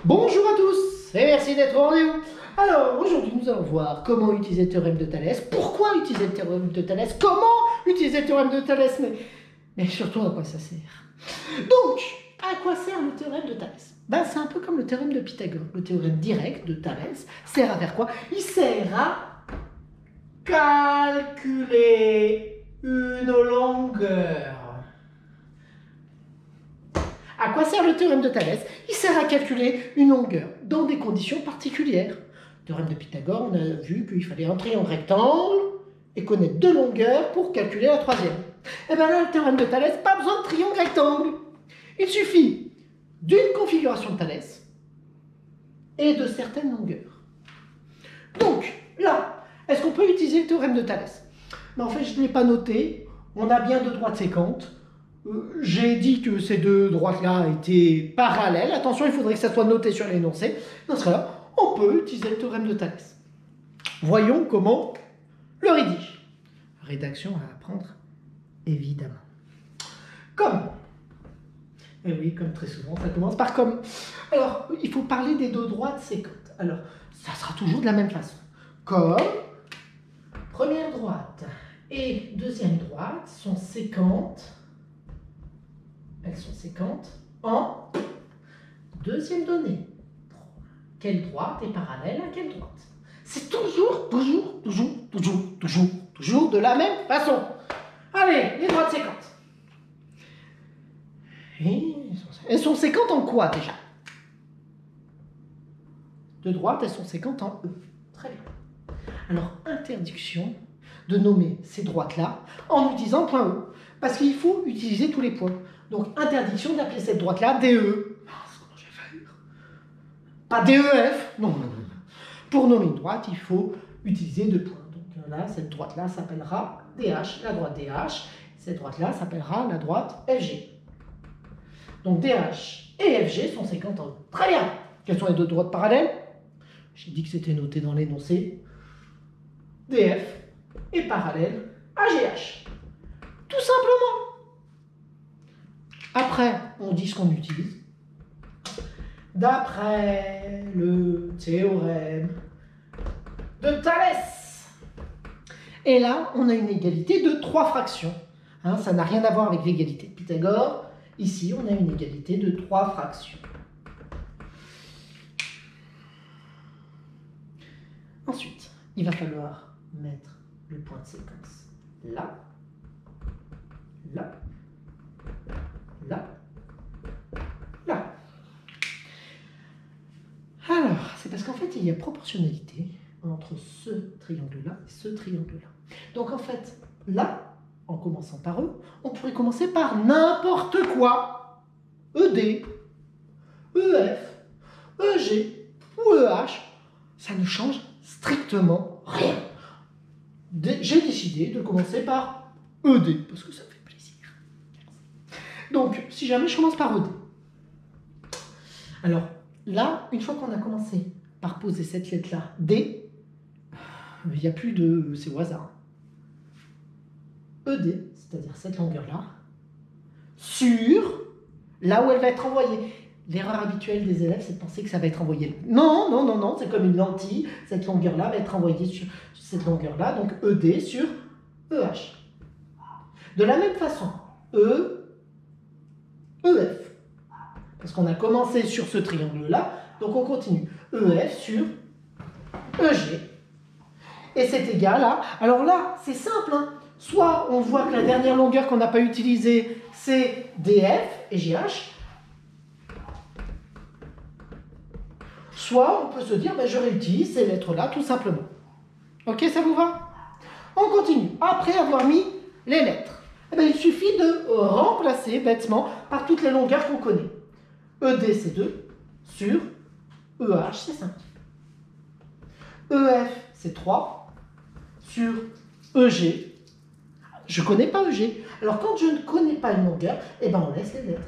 Bonjour à tous et merci d'être au rendez-vous. Alors aujourd'hui nous allons voir comment utiliser le théorème de Thalès, pourquoi utiliser le théorème de Thalès, comment utiliser le théorème de Thalès, mais surtout à quoi ça sert. Donc, à quoi sert le théorème de Thalès? C'est un peu comme le théorème de Pythagore. Le théorème direct de Thalès sert à faire quoi? Il sert à calculer une longueur. À quoi sert le théorème de Thalès? Il sert à calculer une longueur dans des conditions particulières. Le théorème de Pythagore, on a vu qu'il fallait un triangle rectangle et connaître deux longueurs pour calculer la troisième. Et bien là, le théorème de Thalès, pas besoin de triangle rectangle. Il suffit d'une configuration de Thalès et de certaines longueurs. Donc, là, est-ce qu'on peut utiliser le théorème de Thalès? En fait, je ne l'ai pas noté. On a bien deux droites sécantes. J'ai dit que ces deux droites-là étaient parallèles. Attention, il faudrait que ça soit noté sur l'énoncé. Dans ce cas-là, on peut utiliser le théorème de Thalès. Voyons comment le rédige. Rédaction à apprendre, évidemment. Comme. Et oui, comme très souvent, ça commence par comme. Alors, il faut parler des deux droites sécantes. Alors, ça sera toujours de la même façon. Comme première droite et deuxième droite sont séquentes. Elles sont séquentes en deuxième donnée. Quelle droite est parallèle à quelle droite? C'est toujours de la même façon. Allez, les droites séquentes. Et elles sont séquentes en quoi déjà? Deux droites, elles sont séquentes en E. Très bien. Alors, interdiction de nommer ces droites-là en utilisant point E. Parce qu'il faut utiliser tous les points. Donc, interdiction d'appeler cette droite-là DE. Comment je vais faire? Pas DEF. Non. Pour nommer une droite, il faut utiliser deux points. Donc là, cette droite-là s'appellera DH, la droite DH. Cette droite-là s'appellera la droite FG. Donc DH et FG sont séquentes en E. Très bien. Quelles sont les deux droites parallèles? J'ai dit que c'était noté dans l'énoncé. DF est parallèle à GH. Tout simplement. Après, on dit ce qu'on utilise. D'après le théorème de Thalès. Et là, on a une égalité de 3 fractions. Ça n'a rien à voir avec l'égalité de Pythagore. Ici, on a une égalité de 3 fractions. Ensuite, il va falloir mettre le point de séquence là, là, là, là. Alors, c'est parce qu'en fait, il y a proportionnalité entre ce triangle-là et ce triangle-là. Donc en fait, là, en commençant par E, on pourrait commencer par n'importe quoi. ED, EF, EG ou EH, ça ne change strictement rien. J'ai décidé de commencer par ED, parce que ça me fait plaisir. Donc, si jamais je commence par ED. Alors, là, une fois qu'on a commencé par poser cette lettre-là, D, il n'y a plus de... c'est au hasard. ED, c'est-à-dire cette longueur-là, sur là où elle va être envoyée. L'erreur habituelle des élèves, c'est de penser que ça va être envoyé. Non, c'est comme une lentille. Cette longueur-là va être envoyée sur cette longueur-là, donc ED sur EH. De la même façon, EF. Parce qu'on a commencé sur ce triangle-là, donc on continue. EF sur EG. Et c'est égal à... Alors là, c'est simple. Soit on voit que la dernière longueur qu'on n'a pas utilisée, c'est DF et GH. Soit on peut se dire, je réutilise ces lettres-là, tout simplement. Ok, ça vous va? On continue. Après avoir mis les lettres, il suffit de remplacer bêtement par toutes les longueurs qu'on connaît. ED, c'est 2, sur EH, c'est 5. EF, c'est 3, sur EG. Je ne connais pas EG. Alors, quand je ne connais pas une longueur, on laisse les lettres.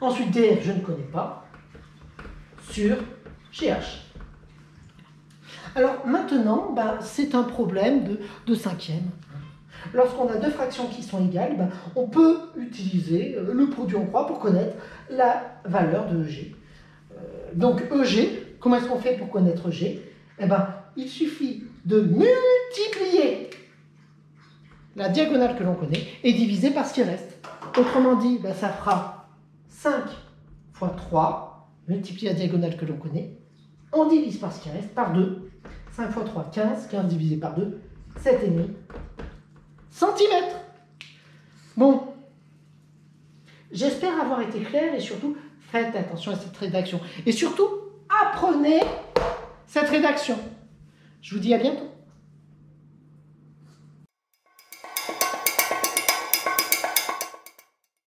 Ensuite, DF, je ne connais pas. Sur GH. Alors maintenant, c'est un problème de cinquième. Lorsqu'on a deux fractions qui sont égales, on peut utiliser le produit en croix pour connaître la valeur de G. Donc EG, comment est-ce qu'on fait pour connaître EG? Eh ben, il suffit de multiplier la diagonale que l'on connaît et diviser par ce qui reste. Autrement dit, ben, ça fera 5 fois 3, multiplier la diagonale que l'on connaît, on divise par ce qui reste, par 2. 5 fois 3, 15, 15 divisé par 2, 7,5 centimètres. Bon, j'espère avoir été clair et surtout, faites attention à cette rédaction. Et surtout, apprenez cette rédaction. Je vous dis à bientôt.